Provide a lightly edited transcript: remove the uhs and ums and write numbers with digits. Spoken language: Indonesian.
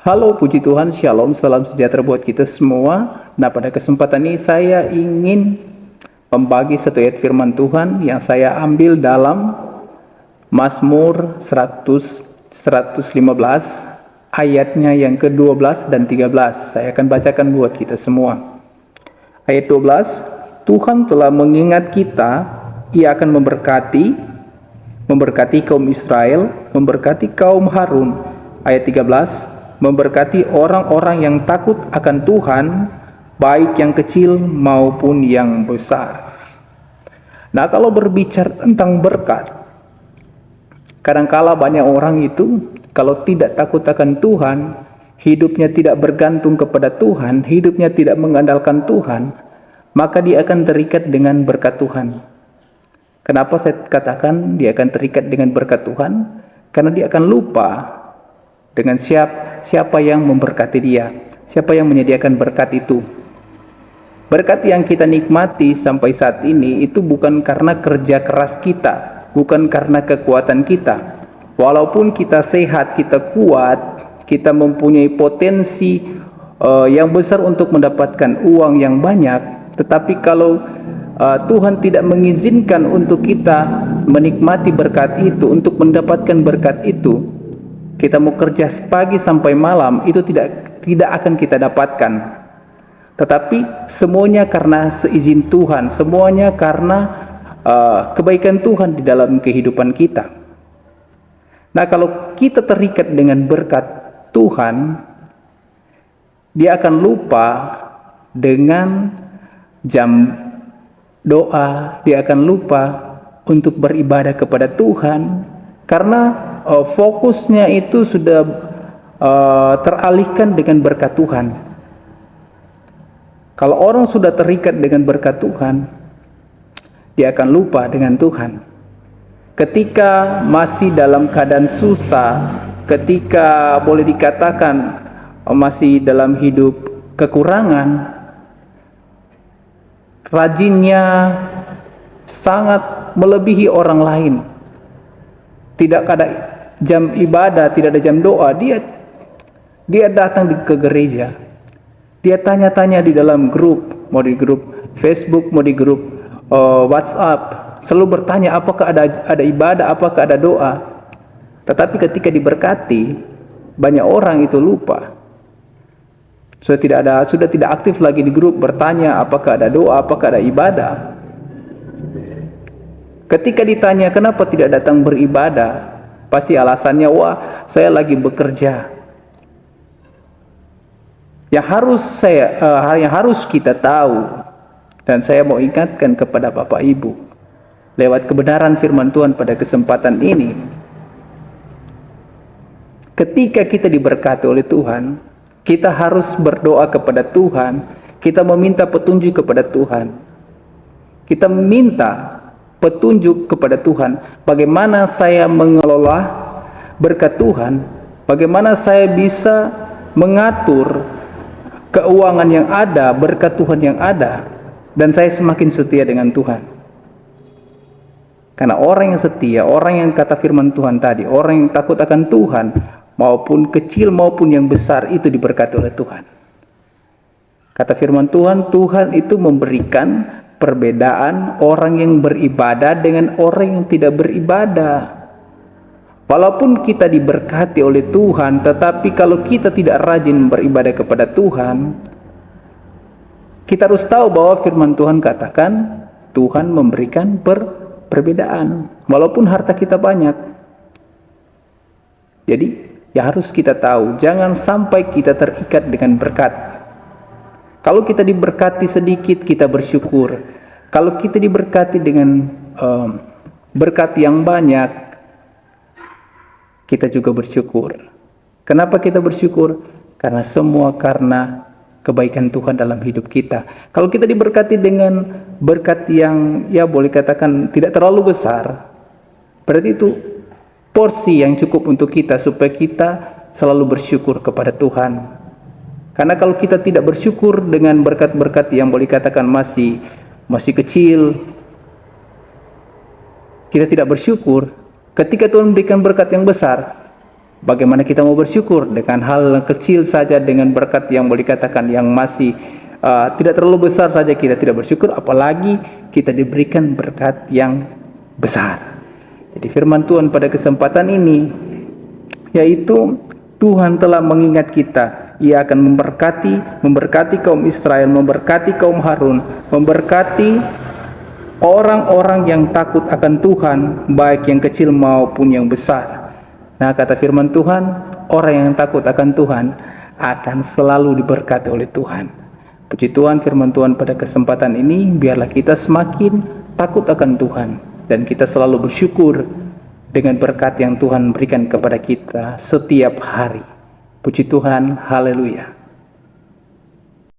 Halo, puji Tuhan, Shalom, salam sejahtera buat kita semua. Nah, pada kesempatan ini saya ingin membagi satu ayat firman Tuhan yang saya ambil dalam Mazmur 115 ayatnya yang ke-12 dan 13. Saya akan bacakan buat kita semua. Ayat 12, Tuhan telah mengingat kita, Ia akan memberkati kaum Israel, memberkati kaum Harun. Ayat 13, memberkati orang-orang yang takut akan Tuhan, baik yang kecil maupun yang besar. Nah, kalau berbicara tentang berkat, kadangkala banyak orang itu kalau tidak takut akan Tuhan, hidupnya tidak bergantung kepada Tuhan, hidupnya tidak mengandalkan Tuhan, maka dia akan terikat dengan berkat Tuhan. Kenapa saya katakan dia akan terikat dengan berkat Tuhan? Karena dia akan lupa dengan siapa yang memberkati dia, siapa yang menyediakan berkat itu. Berkat yang kita nikmati sampai saat ini itu bukan karena kerja keras kita, bukan karena kekuatan kita. Walaupun kita sehat, kita kuat, kita mempunyai potensi yang besar untuk mendapatkan uang yang banyak, tetapi kalau Tuhan tidak mengizinkan untuk kita menikmati berkat itu, untuk mendapatkan berkat itu, kita mau kerja pagi sampai malam, itu tidak akan kita dapatkan. Tetapi semuanya karena seizin Tuhan, semuanya karena kebaikan Tuhan di dalam kehidupan kita. Nah, kalau kita terikat dengan berkat Tuhan, dia akan lupa dengan jam doa, dia akan lupa untuk beribadah kepada Tuhan, karena fokusnya itu sudah teralihkan dengan berkat Tuhan. Kalau orang sudah terikat dengan berkat Tuhan, dia akan lupa dengan Tuhan. Ketika masih dalam keadaan susah, ketika boleh dikatakan masih dalam hidup kekurangan, rajinnya sangat melebihi orang lain. Tidak ada jam ibadah, tidak ada jam doa, dia datang ke gereja. Dia tanya-tanya di dalam grup, mau di grup Facebook, mau di grup WhatsApp, selalu bertanya apakah ada ibadah, apakah ada doa. Tetapi ketika diberkati, banyak orang itu lupa. Sudah tidak aktif lagi di grup bertanya apakah ada doa, apakah ada ibadah. Ketika ditanya kenapa tidak datang beribadah, pasti alasannya, wah, saya lagi bekerja. Yang harus kita tahu, dan saya mau ingatkan kepada Bapak Ibu lewat kebenaran firman Tuhan pada kesempatan ini, ketika kita diberkati oleh Tuhan, kita harus berdoa kepada Tuhan, kita meminta petunjuk kepada Tuhan, kita minta petunjuk kepada Tuhan, bagaimana saya mengelola berkat Tuhan, bagaimana saya bisa mengatur keuangan yang ada, berkat Tuhan yang ada, dan saya semakin setia dengan Tuhan. Karena orang yang setia, orang yang kata firman Tuhan tadi, orang yang takut akan Tuhan, maupun kecil maupun yang besar, itu diberkati oleh Tuhan. Kata firman Tuhan, Tuhan itu memberikan perbedaan orang yang beribadah dengan orang yang tidak beribadah. Walaupun kita diberkati oleh Tuhan, tetapi kalau kita tidak rajin beribadah kepada Tuhan, kita harus tahu bahwa firman Tuhan katakan Tuhan memberikan perbedaan walaupun harta kita banyak. Jadi ya harus kita tahu, jangan sampai kita terikat dengan berkat. Kalau kita diberkati sedikit, kita bersyukur. Kalau kita diberkati dengan berkat yang banyak, kita juga bersyukur. Kenapa kita bersyukur? Karena semua karena kebaikan Tuhan dalam hidup kita. Kalau kita diberkati dengan berkat yang ya boleh katakan tidak terlalu besar, berarti itu porsi yang cukup untuk kita supaya kita selalu bersyukur kepada Tuhan. Karena kalau kita tidak bersyukur dengan berkat-berkat yang boleh katakan masih kecil, kita tidak bersyukur. Ketika Tuhan memberikan berkat yang besar, Bagaimana kita mau bersyukur dengan hal kecil saja, dengan berkat yang boleh dikatakan yang masih tidak terlalu besar saja kita tidak bersyukur, apalagi kita diberikan berkat yang besar. Jadi firman Tuhan pada kesempatan ini yaitu Tuhan telah mengingat kita. Ia akan memberkati kaum Israel, memberkati kaum Harun, memberkati orang-orang yang takut akan Tuhan, baik yang kecil maupun yang besar. Nah, kata firman Tuhan, orang yang takut akan Tuhan akan selalu diberkati oleh Tuhan. Puji Tuhan, firman Tuhan pada kesempatan ini, biarlah kita semakin takut akan Tuhan, dan kita selalu bersyukur dengan berkat yang Tuhan berikan kepada kita setiap hari. Puji Tuhan, haleluya.